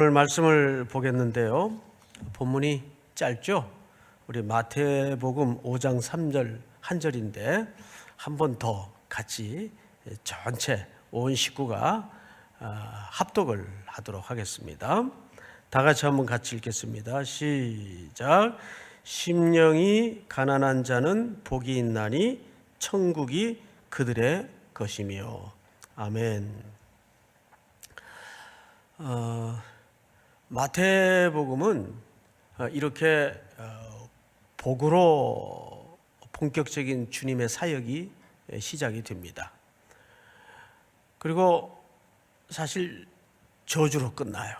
오늘 말씀을 보겠는데요. 본문이 짧죠? 우리 마태복음 5장 3절 한 절인데 한 번 더 같이 전체 온 식구가 합독을 하도록 하겠습니다. 다 같이 한번 같이 읽겠습니다. 시작. 심령이 가난한 자는 복이 있나니 천국이 그들의 것이며. 아멘. 마태복음은 이렇게 복으로 본격적인 주님의 사역이 시작이 됩니다. 그리고 사실 저주로 끝나요.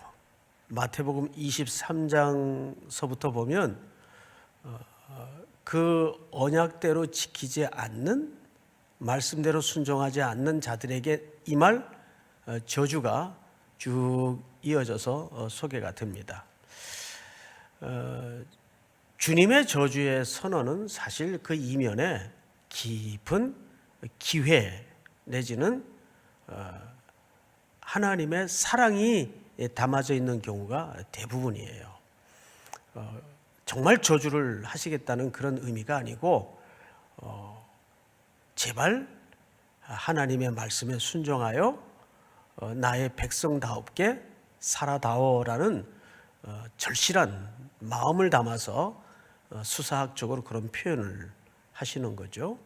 마태복음 23장서부터 보면 그 언약대로 지키지 않는, 말씀대로 순종하지 않는 자들에게 임할 저주가 쭉 이어져서 소개가 됩니다. 주님의 저주의 선언은 사실 그 이면에 깊은 기회 내지는 하나님의 사랑이 담아져 있는 경우가 대부분이에요. 정말 저주를 하시겠다는 그런 의미가 아니고 제발 하나님의 말씀에 순종하여 나의 백성다웁게 살아다오라는 절실한 마음을 담아서 수사학적으로 그런 표현을 하시는 거죠.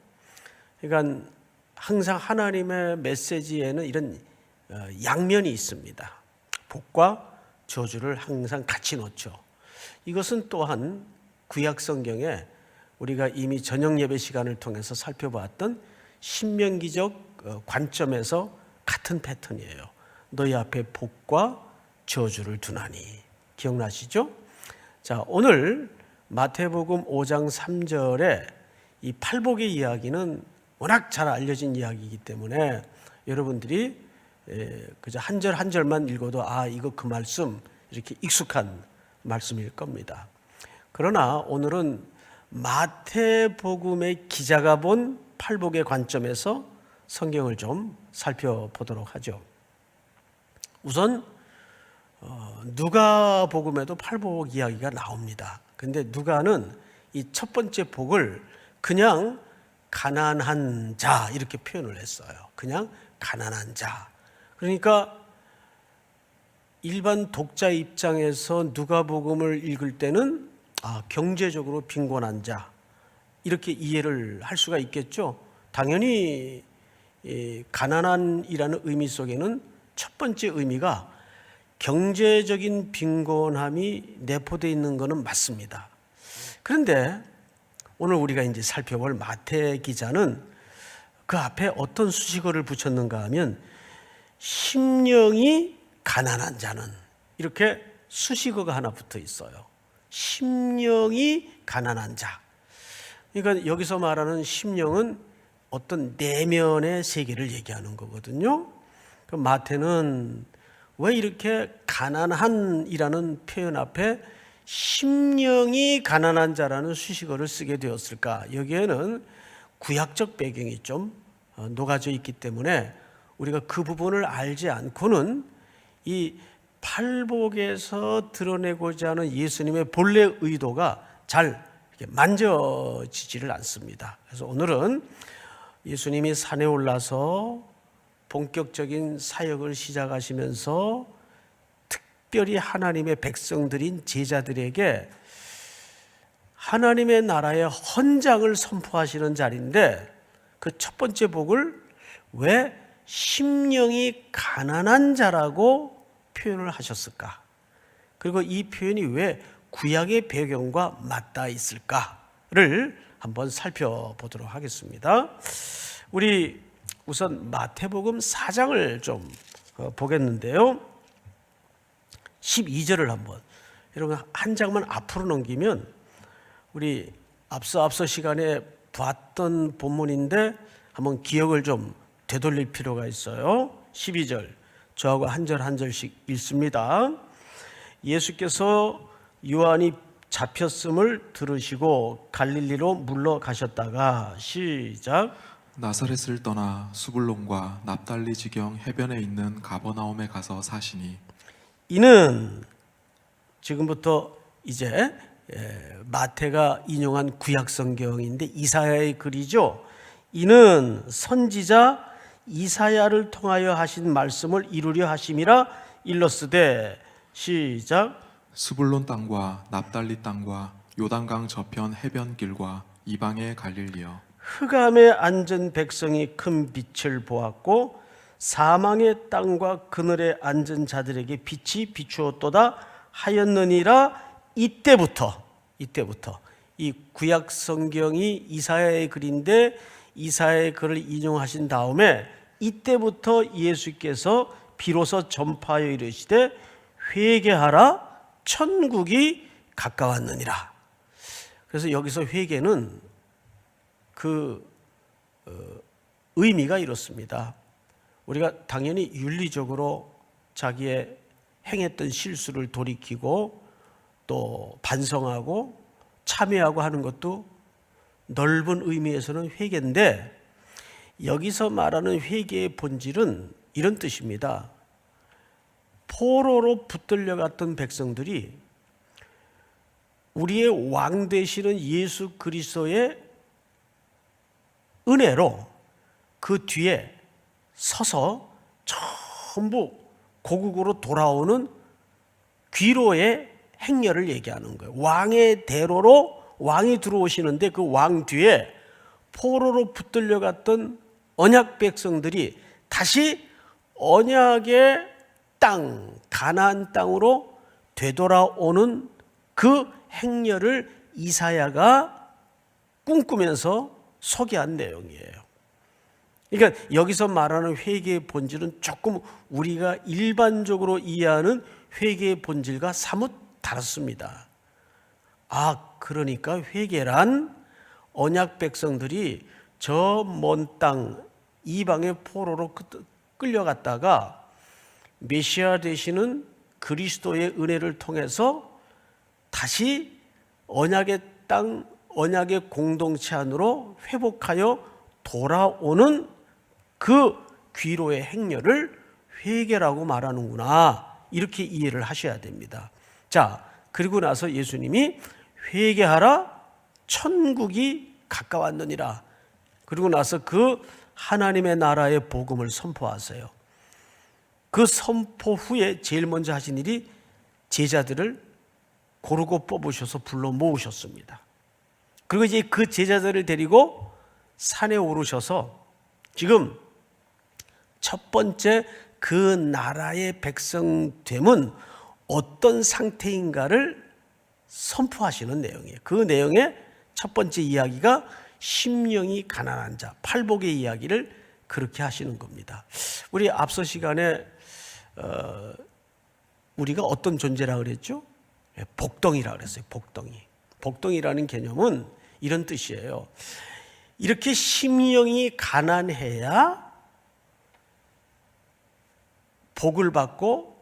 그러니까 항상 하나님의 메시지에는 이런 양면이 있습니다. 복과 저주를 항상 같이 놓죠. 이것은 또한 구약 성경에 우리가 이미 저녁 예배 시간을 통해서 살펴봤던 신명기적 관점에서 같은 패턴이에요. 너희 앞에 복과 저주를 두나니. 기억나시죠? 자, 오늘 마태복음 5장 3절에 이 팔복의 이야기는 워낙 잘 알려진 이야기이기 때문에 여러분들이 그저 한 절 한 절만 읽어도 이거 그 말씀, 이렇게 익숙한 말씀일 겁니다. 그러나 오늘은 마태복음의 기자가 본 팔복의 관점에서 성경을 좀 살펴보도록 하죠. 우선 누가복음에도 팔복 이야기가 나옵니다. 근데 누가는 이 첫 번째 복을 그냥 가난한 자 이렇게 표현을 했어요. 그냥 가난한 자. 그러니까 일반 독자 입장에서 누가복음을 읽을 때는 경제적으로 빈곤한 자 이렇게 이해를 할 수가 있겠죠. 당연히 가난한이라는 의미 속에는 첫 번째 의미가 경제적인 빈곤함이 내포되어 있는 것은 맞습니다. 그런데 오늘 우리가 이제 살펴볼 마태 기자는 그 앞에 어떤 수식어를 붙였는가 하면 심령이 가난한 자는, 이렇게 수식어가 하나 붙어 있어요. 심령이 가난한 자. 그러니까 여기서 말하는 심령은 어떤 내면의 세계를 얘기하는 거거든요. 그 마태는 왜 이렇게 가난한이라는 표현 앞에 심령이 가난한 자라는 수식어를 쓰게 되었을까? 여기에는 구약적 배경이 좀 녹아져 있기 때문에 우리가 그 부분을 알지 않고는 이 팔복에서 드러내고자 하는 예수님의 본래 의도가 잘 만져지지를 않습니다. 그래서 오늘은 예수님이 산에 올라서 본격적인 사역을 시작하시면서 특별히 하나님의 백성들인 제자들에게 하나님의 나라의 헌장을 선포하시는 자리인데 그 첫 번째 복을 왜 심령이 가난한 자라고 표현을 하셨을까? 그리고 이 표현이 왜 구약의 배경과 맞닿아 있을까를 한번 살펴보도록 하겠습니다. 우리 우선 마태복음 4장을 좀 보겠는데요. 12절을 한번, 여러분 한 장만 앞으로 넘기면 우리 앞서 시간에 봤던 본문인데 한번 기억을 좀 되돌릴 필요가 있어요. 12절 저하고 한 절 한 절씩 읽습니다. 예수께서 요한이 잡혔음을 들으시고 갈릴리로 물러가셨다가 시작. 나사렛을 떠나 수불론과 납달리 지경 해변에 있는 가버나움에 가서 사시니 이는 지금부터 이제 마태가 인용한 구약 성경인데 이사야의 글이죠. 이는 선지자 이사야를 통하여 하신 말씀을 이루려 하심이라 일렀으되. 시작. 스불론 땅과 납달리 땅과 요단강 저편 해변길과 이방의 갈릴리여, 흑암에 앉은 백성이 큰 빛을 보았고 사망의 땅과 그늘에 앉은 자들에게 빛이 비추었도다 하였느니라. 이때부터 이 구약 성경이 이사야의 글인데 이사야의 글을 인용하신 다음에 이때부터 예수께서 비로소 전파하여 이르시되 회개하라 천국이 가까웠느니라. 그래서 여기서 회개는 의미가 이렇습니다. 우리가 당연히 윤리적으로 자기의 행했던 실수를 돌이키고 또 반성하고 참회하고 하는 것도 넓은 의미에서는 회개인데, 여기서 말하는 회개의 본질은 이런 뜻입니다. 포로로 붙들려갔던 백성들이 우리의 왕 되시는 예수 그리스도의 은혜로 그 뒤에 서서 전부 고국으로 돌아오는 귀로의 행렬을 얘기하는 거예요. 왕의 대로로 왕이 들어오시는데 그 왕 뒤에 포로로 붙들려갔던 언약 백성들이 다시 언약의 땅, 가나안 땅으로 되돌아오는 그 행렬을 이사야가 꿈꾸면서 소개한 내용이에요. 그러니까 여기서 말하는 회개의 본질은 조금 우리가 일반적으로 이해하는 회개의 본질과 사뭇 다릅니다. 그러니까 회개란 언약 백성들이 저 먼 땅 이방의 포로로 끌려갔다가 메시아 되시는 그리스도의 은혜를 통해서 다시 언약의 땅, 언약의 공동체 안으로 회복하여 돌아오는 그 귀로의 행렬을 회개라고 말하는구나, 이렇게 이해를 하셔야 됩니다. 자, 그리고 나서 예수님이 회개하라 천국이 가까웠느니라. 그리고 나서 그 하나님의 나라의 복음을 선포하세요. 그 선포 후에 제일 먼저 하신 일이 제자들을 고르고 뽑으셔서 불러 모으셨습니다. 그리고 이제 그 제자들을 데리고 산에 오르셔서 지금 첫 번째 그 나라의 백성됨은 어떤 상태인가를 선포하시는 내용이에요. 그 내용의 첫 번째 이야기가 심령이 가난한 자, 팔복의 이야기를 그렇게 하시는 겁니다. 우리 앞서 시간에 우리가 어떤 존재라고 그랬죠? 복덩이라고 그랬어요. 복덩이라는 개념은 이런 뜻이에요. 이렇게 심령이 가난해야 복을 받고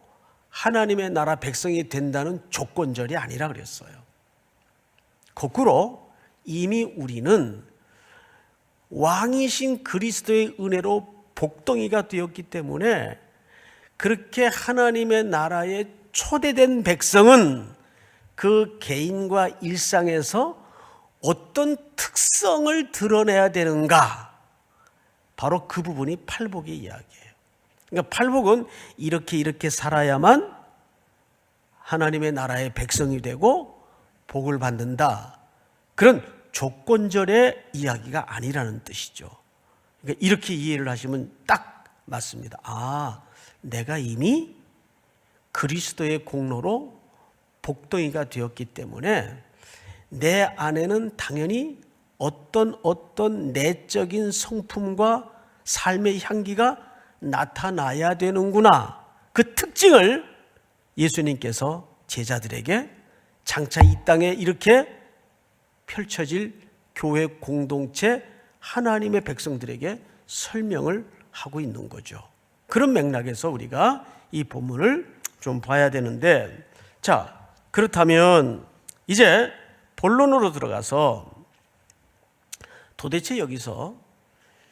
하나님의 나라 백성이 된다는 조건절이 아니라 그랬어요. 거꾸로 이미 우리는 왕이신 그리스도의 은혜로 복덩이가 되었기 때문에 그렇게 하나님의 나라에 초대된 백성은 그 개인과 일상에서 어떤 특성을 드러내야 되는가, 바로 그 부분이 팔복의 이야기예요. 그러니까 팔복은 이렇게 살아야만 하나님의 나라의 백성이 되고 복을 받는다, 그런 조건절의 이야기가 아니라는 뜻이죠. 그러니까 이렇게 이해를 하시면 딱 맞습니다. 내가 이미 그리스도의 공로로 복덩이가 되었기 때문에 내 안에는 당연히 어떤 내적인 성품과 삶의 향기가 나타나야 되는구나, 그 특징을 예수님께서 제자들에게 장차 이 땅에 이렇게 펼쳐질 교회 공동체 하나님의 백성들에게 설명을 하고 있는 거죠. 그런 맥락에서 우리가 이 본문을 좀 봐야 되는데, 자, 그렇다면 이제 본론으로 들어가서 도대체 여기서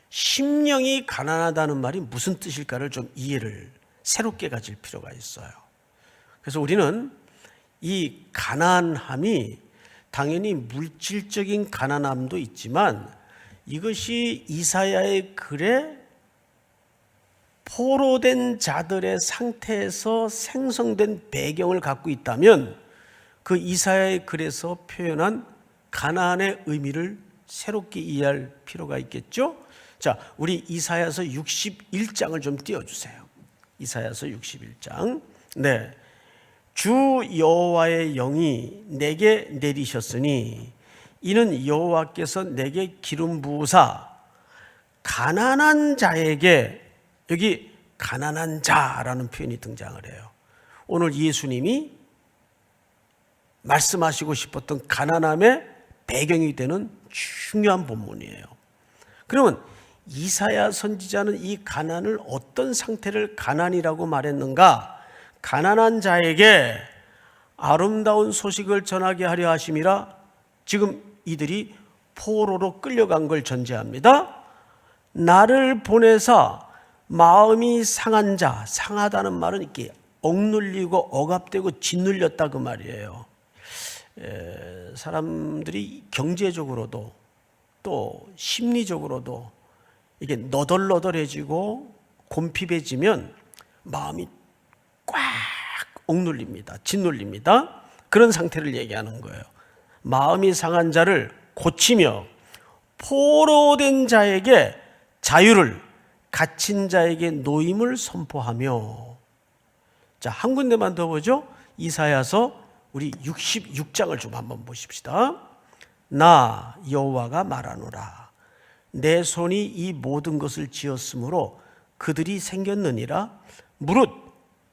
심령이 가난하다는 말이 무슨 뜻일까를 좀 이해를 새롭게 가질 필요가 있어요. 그래서 우리는 이 가난함이 당연히 물질적인 가난함도 있지만 이것이 이사야의 글에 포로된 자들의 상태에서 생성된 배경을 갖고 있다면 그 이사야의 글에서 표현한 가나안의 의미를 새롭게 이해할 필요가 있겠죠. 자, 우리 이사야서 61장을 좀 띄워주세요. 이사야서 61장. 네, 주 여호와의 영이 내게 내리셨으니 이는 여호와께서 내게 기름 부으사 가난한 자에게, 여기 가난한 자라는 표현이 등장을 해요. 오늘 예수님이 말씀하시고 싶었던 가난함의 배경이 되는 중요한 본문이에요. 그러면 이사야 선지자는 이 가난을 어떤 상태를 가난이라고 말했는가? 가난한 자에게 아름다운 소식을 전하게 하려 하심이라. 지금 이들이 포로로 끌려간 걸 전제합니다. 나를 보내사 마음이 상한 자, 상하다는 말은 이렇게 억눌리고 억압되고 짓눌렸다 그 말이에요. 사람들이 경제적으로도 또 심리적으로도 이게 너덜너덜해지고 곰핍해지면 마음이 꽉 억눌립니다. 짓눌립니다. 그런 상태를 얘기하는 거예요. 마음이 상한 자를 고치며 포로된 자에게 자유를, 갇힌 자에게 노임을 선포하며. 자, 한 군데만 더 보죠. 이사야서 우리 66장을 좀 한번 보십시다. 나 여호와가 말하노라. 내 손이 이 모든 것을 지었으므로 그들이 생겼느니라. 무릇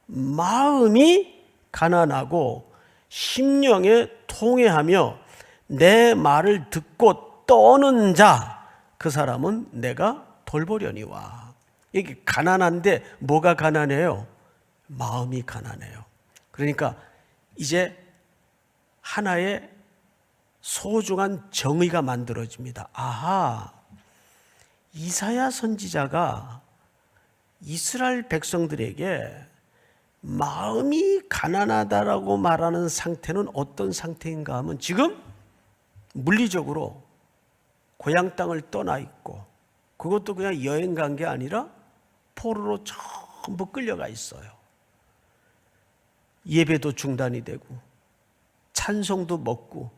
마음이 가난하고 심령에 통회하며 내 말을 듣고 떠는 자, 그 사람은 내가 돌보려니와. 이게 가난한데 뭐가 가난해요? 마음이 가난해요. 그러니까 이제 하나의 소중한 정의가 만들어집니다. 아하, 이사야 선지자가 이스라엘 백성들에게 마음이 가난하다라고 말하는 상태는 어떤 상태인가 하면 지금 물리적으로 고향 땅을 떠나 있고, 그것도 그냥 여행 간 게 아니라 포로로 전부 끌려가 있어요. 예배도 중단이 되고 찬송도 먹고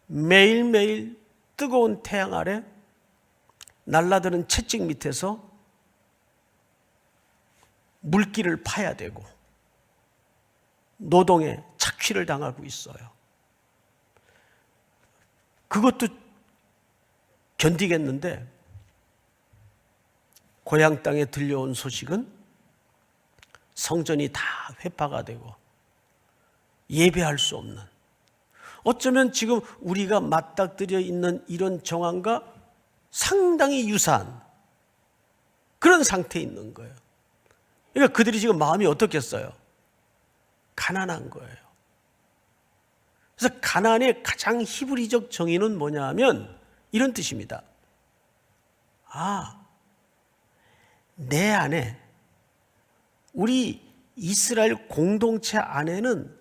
매일매일 뜨거운 태양 아래 날라드는 채찍 밑에서 물기를 파야 되고 노동에 착취를 당하고 있어요. 그것도 견디겠는데 고향 땅에 들려온 소식은 성전이 다 회파가 되고 예배할 수 없는, 어쩌면 지금 우리가 맞닥뜨려 있는 이런 정황과 상당히 유사한 그런 상태에 있는 거예요. 그러니까 그들이 지금 마음이 어떻겠어요? 가난한 거예요. 그래서 가난의 가장 히브리적 정의는 뭐냐 하면 이런 뜻입니다. 아, 내 안에, 우리 이스라엘 공동체 안에는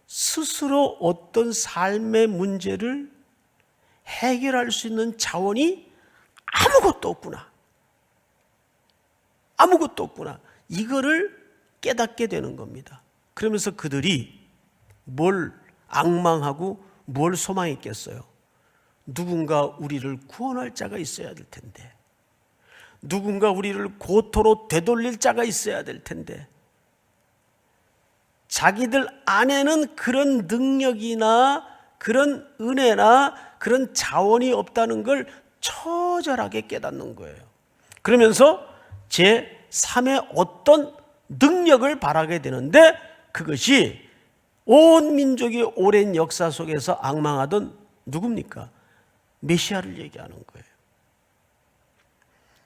스스로 어떤 삶의 문제를 해결할 수 있는 자원이 아무것도 없구나. 아무것도 없구나. 이거를 깨닫게 되는 겁니다. 그러면서 그들이 뭘 앙망하고 뭘 소망했겠어요? 누군가 우리를 구원할 자가 있어야 될 텐데, 누군가 우리를 고토로 되돌릴 자가 있어야 될 텐데, 자기들 안에는 그런 능력이나 그런 은혜나 그런 자원이 없다는 걸 처절하게 깨닫는 거예요. 그러면서 제3의 어떤 능력을 바라게 되는데, 그것이 온 민족이 오랜 역사 속에서 앙망하던 누굽니까? 메시아를 얘기하는 거예요.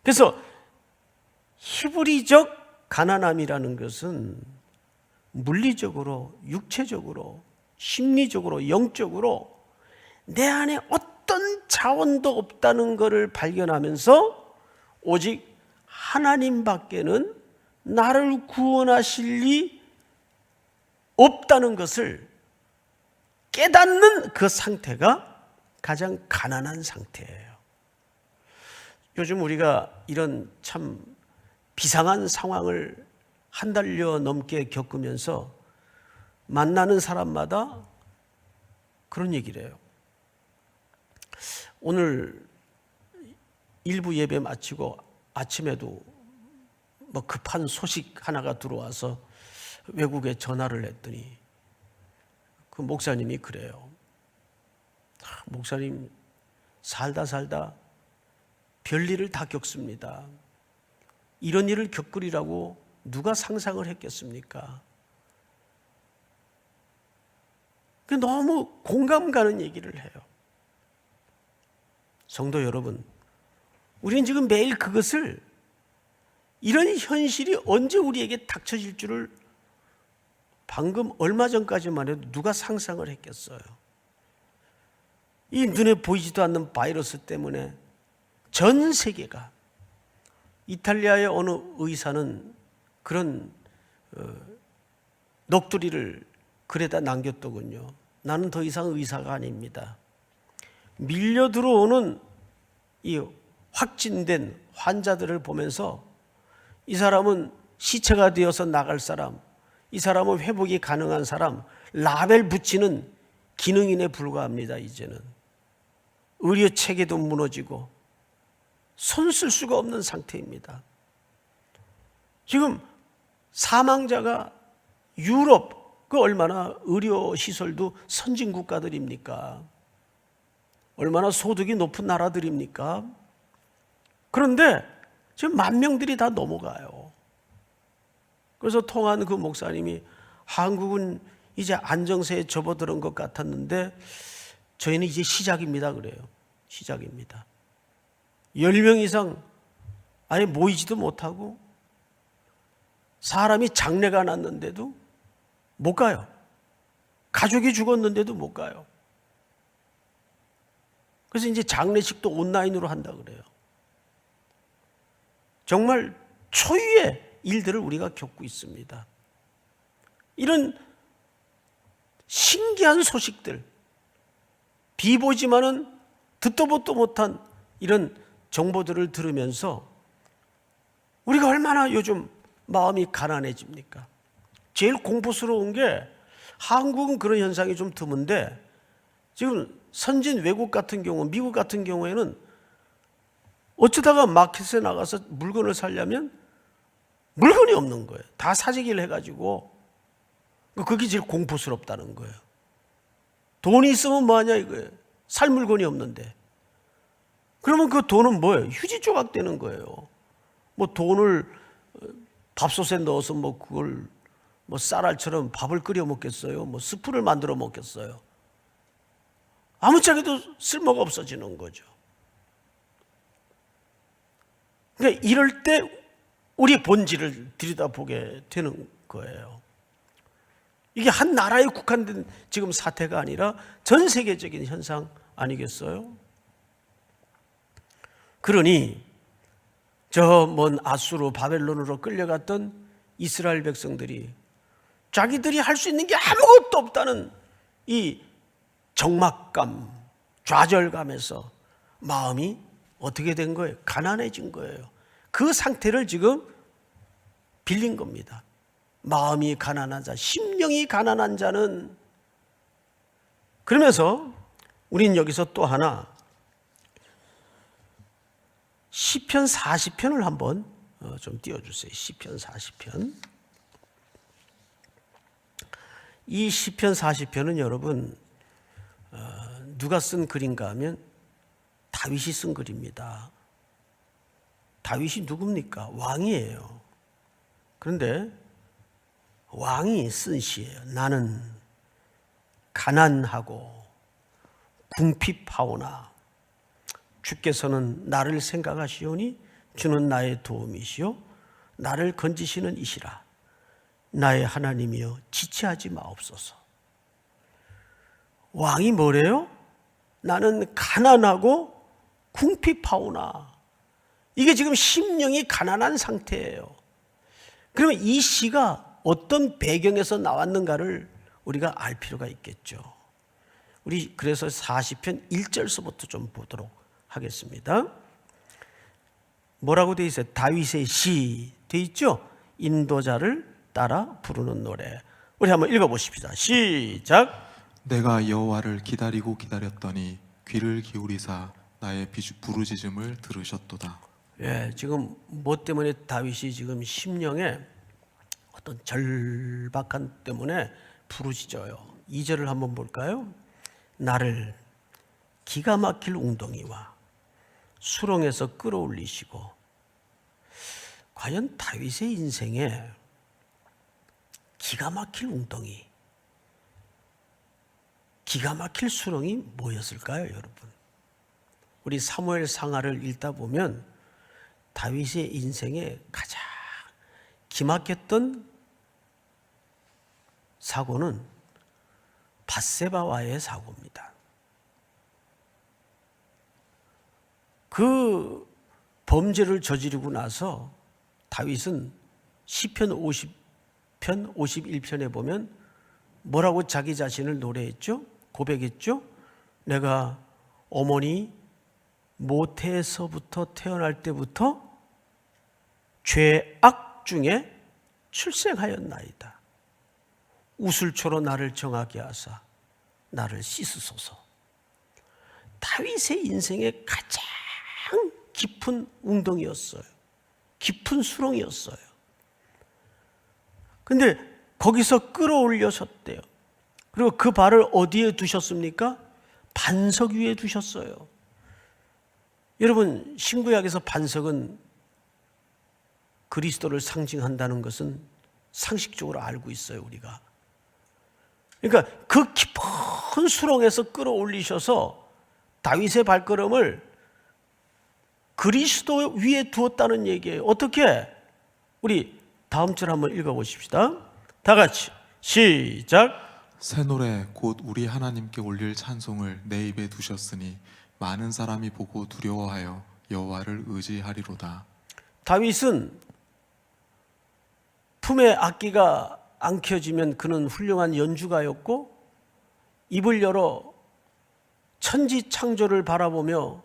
그래서 히브리적 가난함이라는 것은 물리적으로, 육체적으로, 심리적으로, 영적으로 내 안에 어떤 자원도 없다는 것을 발견하면서 오직 하나님 밖에는 나를 구원하실 리 없다는 것을 깨닫는 그 상태가 가장 가난한 상태예요. 요즘 우리가 이런 참 비상한 상황을 한 달여 넘게 겪으면서 만나는 사람마다 그런 얘기를 해요. 오늘 일부 예배 마치고 아침에도 뭐 급한 소식 하나가 들어와서 외국에 전화를 했더니 그 목사님이 그래요. 목사님, 살다 별일을 다 겪습니다. 이런 일을 겪으리라고 누가 상상을 했겠습니까? 너무 공감 가는 얘기를 해요. 성도 여러분, 우리는 지금 매일 그것을, 이런 현실이 언제 우리에게 닥쳐질 줄을 방금 얼마 전까지만 해도 누가 상상을 했겠어요. 이 눈에 보이지도 않는 바이러스 때문에 전 세계가, 이탈리아의 어느 의사는 그런 넋두리를 글에다 남겼더군요. 나는 더 이상 의사가 아닙니다. 밀려 들어오는 이 확진된 환자들을 보면서 이 사람은 시체가 되어서 나갈 사람, 이 사람은 회복이 가능한 사람, 라벨 붙이는 기능인에 불과합니다. 이제는 의료 체계도 무너지고 손 쓸 수가 없는 상태입니다. 지금 사망자가 유럽, 그 얼마나 의료 시설도 선진 국가들입니까? 얼마나 소득이 높은 나라들입니까? 그런데 지금 만 명들이 다 넘어가요. 그래서 통한 그 목사님이 한국은 이제 안정세에 접어드는 것 같았는데 저희는 이제 시작입니다 그래요. 시작입니다. 10명 이상 아예 모이지도 못하고 사람이 장례가 났는데도 못 가요. 가족이 죽었는데도 못 가요. 그래서 이제 장례식도 온라인으로 한다 그래요. 정말 초유의 일들을 우리가 겪고 있습니다. 이런 신기한 소식들, 비보지만은 듣도 보도 못한 이런 정보들을 들으면서 우리가 얼마나 요즘 마음이 가난해집니까? 제일 공포스러운 게 한국은 그런 현상이 좀 드문데 지금 선진 외국 같은 경우, 미국 같은 경우에는 어쩌다가 마켓에 나가서 물건을 사려면 물건이 없는 거예요. 다 사재기를 해가지고. 그게 제일 공포스럽다는 거예요. 돈이 있으면 뭐하냐 이거예요. 살 물건이 없는데. 그러면 그 돈은 뭐예요? 휴지 조각 되는 거예요. 뭐 돈을 밥솥에 넣어서 뭐 그걸 뭐 쌀알처럼 밥을 끓여 먹겠어요? 뭐 스프를 만들어 먹겠어요? 아무짝에도 쓸모가 없어지는 거죠. 그러니까 이럴 때 우리 본질을 들여다보게 되는 거예요. 이게 한 나라에 국한된 지금 사태가 아니라 전 세계적인 현상 아니겠어요? 그러니 저 먼 아수르 바벨론으로 끌려갔던 이스라엘 백성들이 자기들이 할 수 있는 게 아무것도 없다는 이 적막감, 좌절감에서 마음이 어떻게 된 거예요? 가난해진 거예요. 그 상태를 지금 빌린 겁니다. 마음이 가난한 자, 심령이 가난한 자는. 그러면서 우린 여기서 또 하나 시편 40편을 한번 좀 띄워주세요. 시편 40편. 이 시편 40편은 여러분 누가 쓴 글인가 하면 다윗이 쓴 글입니다. 다윗이 누굽니까? 왕이에요. 그런데 왕이 쓴 시예요. 나는 가난하고 궁핍하오나 주께서는 나를 생각하시오니 주는 나의 도움이시요 나를 건지시는 이시라. 나의 하나님이여 지체하지 마옵소서. 왕이 뭐래요? 나는 가난하고 궁핍하오나. 이게 지금 심령이 가난한 상태예요. 그러면 이 시가 어떤 배경에서 나왔는가를 우리가 알 필요가 있겠죠. 우리 그래서 40편 1절서부터 좀 보도록 하겠습니다. 뭐라고 돼 있어요? 다윗의 시 돼 있죠? 인도자를 따라 부르는 노래. 우리 한번 읽어보십시다. 시작. 내가 여호와를 기다리고 기다렸더니 귀를 기울이사 나의 부르짖음을 들으셨도다. 예, 지금 뭐 때문에 다윗이 지금 심령에 어떤 절박한 때문에 부르짖어요. 2절을 한번 볼까요? 나를 기가 막힐 웅덩이와 수렁에서 끌어올리시고. 과연 다윗의 인생에 기가 막힐 웅덩이, 기가 막힐 수렁이 뭐였을까요, 여러분? 우리 사무엘 상하를 읽다 보면 다윗의 인생에 가장 기막혔던 사고는 밧세바와의 사고입니다. 그 범죄를 저지르고 나서 다윗은 시편 50편 51편에 보면 뭐라고 자기 자신을 노래했죠? 고백했죠? 내가 어머니 모태에서부터 태어날 때부터 죄악 중에 출생하였나이다. 우슬초로 나를 정하게 하사 나를 씻으소서. 다윗의 인생의 가장 깊은 웅덩이였어요. 깊은 수렁이었어요. 근데 거기서 끌어올려셨대요. 그리고 그 발을 어디에 두셨습니까? 반석 위에 두셨어요. 여러분, 신구약에서 반석은 그리스도를 상징한다는 것은 상식적으로 알고 있어요, 우리가. 그러니까 그 깊은 수렁에서 끌어올리셔서 다윗의 발걸음을 그리스도 위에 두었다는 얘기예요. 어떻게? 우리 다음 절 한번 읽어보십시다. 다 같이 시작. 새 노래 곧 우리 하나님께 올릴 찬송을 내 입에 두셨으니 많은 사람이 보고 두려워하여 여호와를 의지하리로다. 다윗은 품에 악기가 안 켜지면 그는 훌륭한 연주가였고, 입을 열어 천지 창조를 바라보며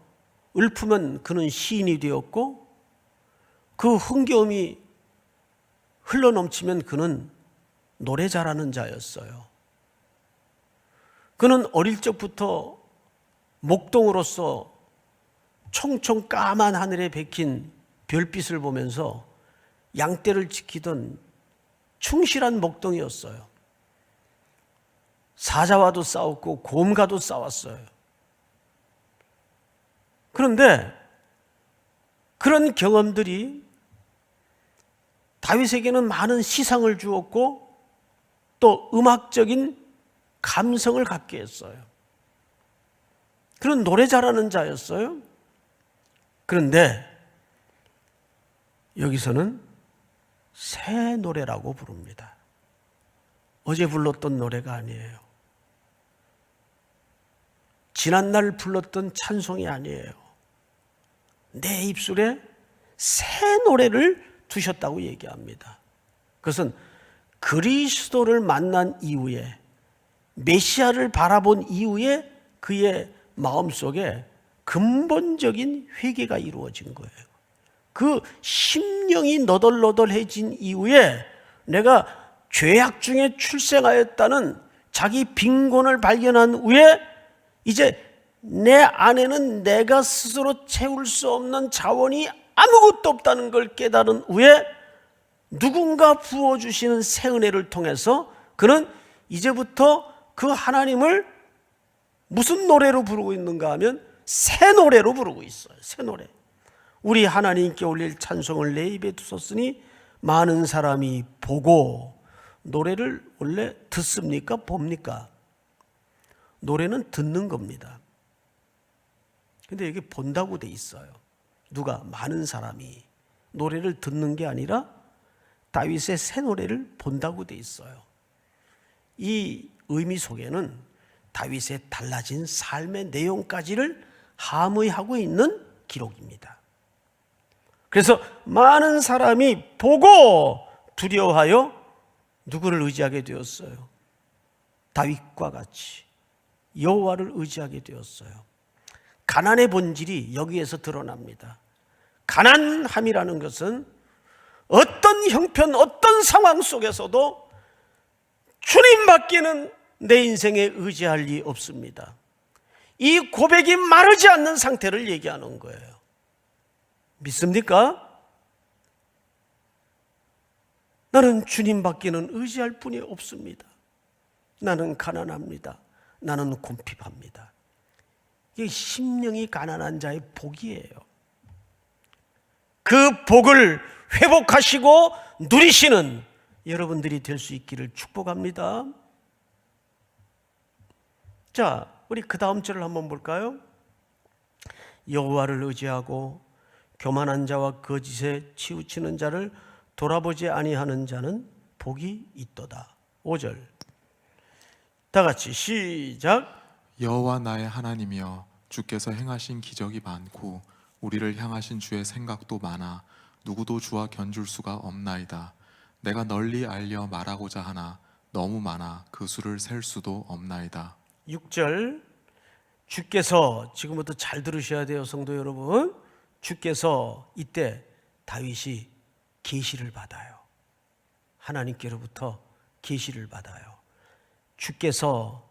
읊으면 그는 시인이 되었고, 그 흥겨움이 흘러넘치면 그는 노래 잘하는 자였어요. 그는 어릴 적부터 목동으로서 총총 까만 하늘에 백힌 별빛을 보면서 양떼를 지키던 충실한 목동이었어요. 사자와도 싸웠고 곰과도 싸웠어요. 그런데 그런 경험들이 다윗에게는 많은 시상을 주었고 또 음악적인 감성을 갖게 했어요. 그런 노래 잘하는 자였어요. 그런데 여기서는 새 노래라고 부릅니다. 어제 불렀던 노래가 아니에요. 지난날 불렀던 찬송이 아니에요. 내 입술에 새 노래를 두셨다고 얘기합니다. 그것은 그리스도를 만난 이후에, 메시아를 바라본 이후에 그의 마음속에 근본적인 회개가 이루어진 거예요. 그 심령이 너덜너덜해진 이후에 내가 죄악 중에 출생하였다는 자기 빈곤을 발견한 후에 이제 내 안에는 내가 스스로 채울 수 없는 자원이 아무것도 없다는 걸 깨달은 후에 누군가 부어주시는 새 은혜를 통해서 그는 이제부터 그 하나님을 무슨 노래로 부르고 있는가 하면 새 노래로 부르고 있어요. 새 노래. 우리 하나님께 올릴 찬송을 내 입에 두셨으니 많은 사람이 보고. 노래를 원래 듣습니까? 봅니까? 노래는 듣는 겁니다. 근데 여기 본다고 돼 있어요. 누가? 많은 사람이. 노래를 듣는 게 아니라 다윗의 새 노래를 본다고 돼 있어요. 이 의미 속에는 다윗의 달라진 삶의 내용까지를 함의하고 있는 기록입니다. 그래서 많은 사람이 보고 두려워하여 누구를 의지하게 되었어요? 다윗과 같이 여호와를 의지하게 되었어요. 가난의 본질이 여기에서 드러납니다. 가난함이라는 것은 어떤 형편, 어떤 상황 속에서도 주님밖에는 내 인생에 의지할 리 없습니다. 이 고백이 마르지 않는 상태를 얘기하는 거예요. 믿습니까? 나는 주님밖에는 의지할 분이 없습니다. 나는 가난합니다. 나는 곰핍합니다. 이게 심령이 가난한 자의 복이에요. 그 복을 회복하시고 누리시는 여러분들이 될 수 있기를 축복합니다. 자, 우리 그 다음 절을 한번 볼까요? 여호와를 의지하고 교만한 자와 거짓에 치우치는 자를 돌아보지 아니하는 자는 복이 있도다. 5절 다 같이 시작. 여호와 나의 하나님이여 주께서 행하신 기적이 많고 우리를 향하신 주의 생각도 많아 누구도 주와 견줄 수가 없나이다. 내가 널리 알려 말하고자 하나 너무 많아 그 수를 셀 수도 없나이다. 6절 주께서, 지금부터 잘 들으셔야 돼요 성도 여러분. 주께서 이때 다윗이 계시를 받아요. 하나님께로부터 계시를 받아요. 주께서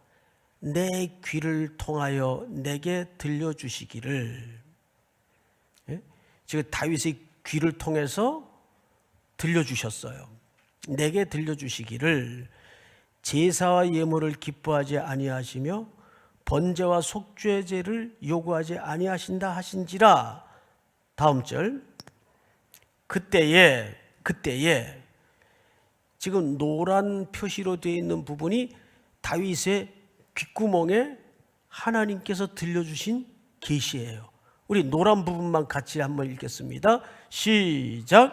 내 귀를 통하여 내게 들려주시기를, 지금 다윗의 귀를 통해서 들려주셨어요. 내게 들려주시기를 제사와 예물을 기뻐하지 아니하시며 번제와 속죄제를 요구하지 아니하신다 하신지라. 다음 절 그때에 지금 노란 표시로 되어 있는 부분이 다윗의 귓구멍에 하나님께서 들려주신 계시예요. 우리 노란 부분만 같이 한번 읽겠습니다. 시작.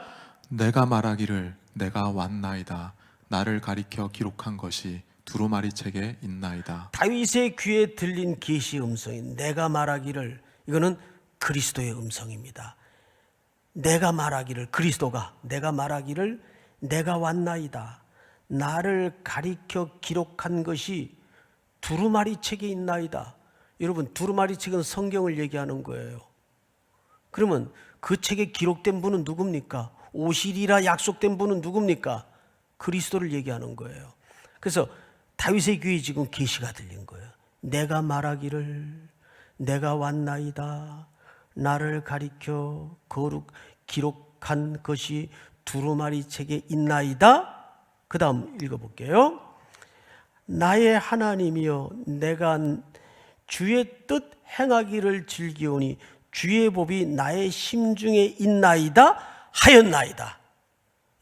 내가 말하기를 내가 왔나이다. 나를 가리켜 기록한 것이 두루마리 책에 있나이다. 다윗의 귀에 들린 계시 음성인 내가 말하기를, 이거는 그리스도의 음성입니다. 내가 말하기를, 그리스도가 내가 말하기를 내가 왔나이다. 나를 가리켜 기록한 것이 두루마리 책에 있나이다. 여러분, 두루마리 책은 성경을 얘기하는 거예요. 그러면 그 책에 기록된 분은 누굽니까? 오시리라 약속된 분은 누굽니까? 그리스도를 얘기하는 거예요. 그래서 다윗의 귀에 지금 계시가 들린 거예요. 내가 말하기를 내가 왔나이다. 나를 가리켜 기록한 것이 두루마리 책에 있나이다. 그 다음 읽어볼게요. 나의 하나님이여 내가 주의 뜻 행하기를 즐기오니 주의 법이 나의 심중에 있나이다 하였나이다.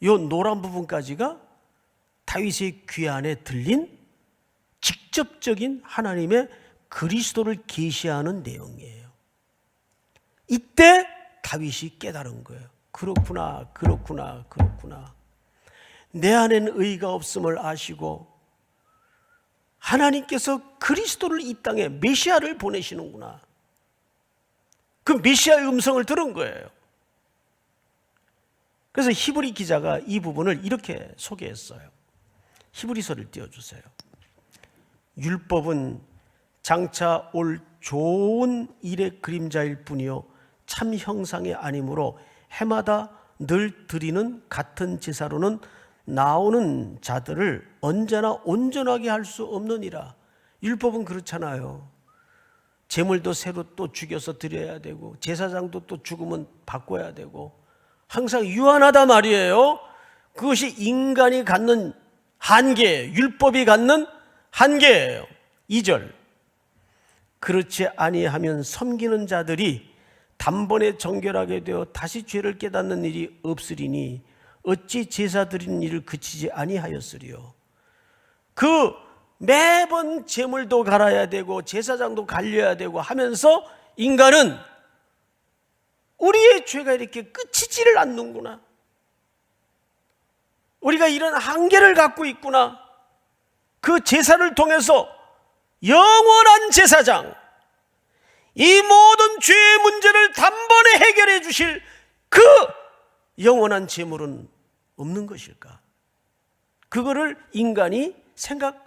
이 노란 부분까지가 다윗의 귀 안에 들린 직접적인 하나님의 그리스도를 계시하는 내용이에요. 이때 다윗이 깨달은 거예요. 그렇구나. 내 안에는 의가 없음을 아시고 하나님께서 그리스도를 이 땅에 메시아를 보내시는구나. 그 메시아의 음성을 들은 거예요. 그래서 히브리 기자가 이 부분을 이렇게 소개했어요. 히브리서를 띄워주세요. 율법은 장차 올 좋은 일의 그림자일 뿐이요 참 형상이 아니므로 해마다 늘 드리는 같은 제사로는 나오는 자들을 언제나 온전하게 할 수 없느니라. 율법은 그렇잖아요. 제물도 새로 또 죽여서 드려야 되고 제사장도 또 죽으면 바꿔야 되고 항상 유한하다 말이에요. 그것이 인간이 갖는 한계, 율법이 갖는 한계예요. 2절 그렇지 아니하면 섬기는 자들이 단번에 정결하게 되어 다시 죄를 깨닫는 일이 없으리니 어찌 제사 드리는 일을 그치지 아니하였으리요. 그 매번 제물도 갈아야 되고 제사장도 갈려야 되고 하면서 인간은 우리의 죄가 이렇게 끝이지를 않는구나. 우리가 이런 한계를 갖고 있구나. 그 제사를 통해서 영원한 제사장, 이 모든 죄의 문제를 단번에 해결해 주실 그 영원한 제물은 없는 것일까? 그거를 인간이 생각하게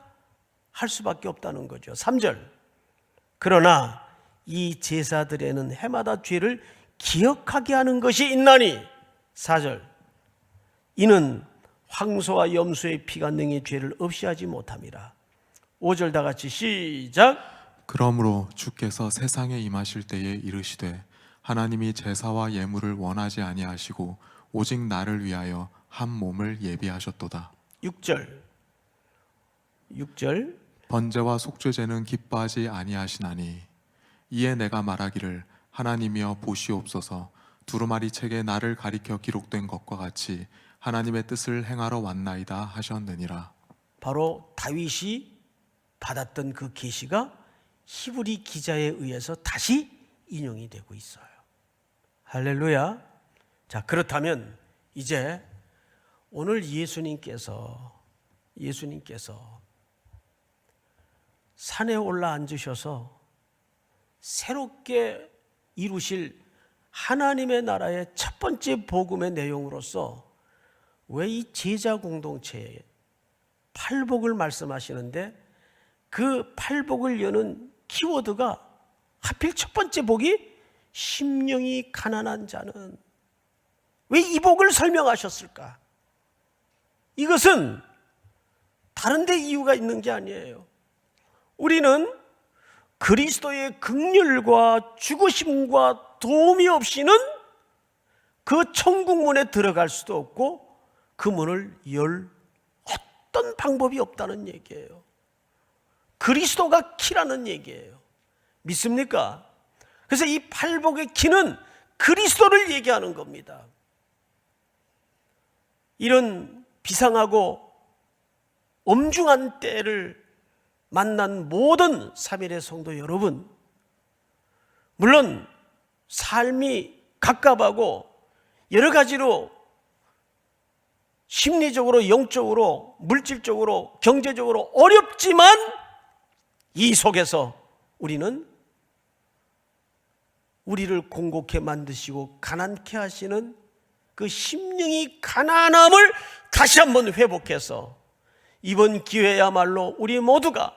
할 수밖에 없다는 거죠. 3절. 그러나 이 제사들에는 해마다 죄를 기억하게 하는 것이 있나니. 4절. 이는 황소와 염소의 피가 능히 죄를 없이 하지 못함이라. 5절 다 같이 시작. 그러므로 주께서 세상에 임하실 때에 이르시되 하나님이 제사와 예물을 원하지 아니하시고 오직 나를 위하여 한 몸을 예비하셨도다. 6절. 번제와 속죄제는 기뻐하지 아니하시나니 이에 내가 말하기를 하나님이여 보시옵소서 두루마리 책에 나를 가리켜 기록된 것과 같이 하나님의 뜻을 행하러 왔나이다 하셨느니라. 바로 다윗이 받았던 그 계시가 히브리 기자에 의해서 다시 인용이 되고 있어요. 할렐루야. 자, 그렇다면 이제 오늘 예수님께서 산에 올라 앉으셔서 새롭게 이루실 하나님의 나라의 첫 번째 복음의 내용으로서 왜 이 제자 공동체에 팔복을 말씀하시는데 그 팔복을 여는 키워드가 하필 첫 번째 복이 심령이 가난한 자는, 왜 이 복을 설명하셨을까? 이것은 다른 데 이유가 있는 게 아니에요. 우리는 그리스도의 긍휼과 죽으심과 도움이 없이는 그 천국 문에 들어갈 수도 없고 그 문을 열 어떤 방법이 없다는 얘기예요. 그리스도가 키라는 얘기예요. 믿습니까? 그래서 이 팔복의 키는 그리스도를 얘기하는 겁니다. 이런 비상하고 엄중한 때를 만난 모든 3일의 성도 여러분, 물론 삶이 갑갑하고 여러 가지로 심리적으로, 영적으로, 물질적으로, 경제적으로 어렵지만 이 속에서 우리는 우리를 공고케 만드시고 가난케 하시는 그 심령이 가난함을 다시 한번 회복해서 이번 기회야말로 우리 모두가,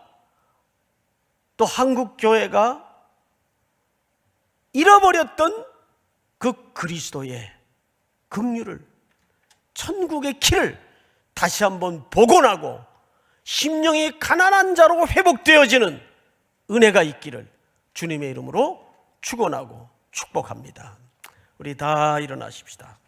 또 한국 교회가 잃어버렸던 그 그리스도의 긍휼을, 천국의 키를 다시 한번 복원하고 심령이 가난한 자로 회복되어지는 은혜가 있기를 주님의 이름으로 축원하고 축복합니다. 우리 다 일어나십시다.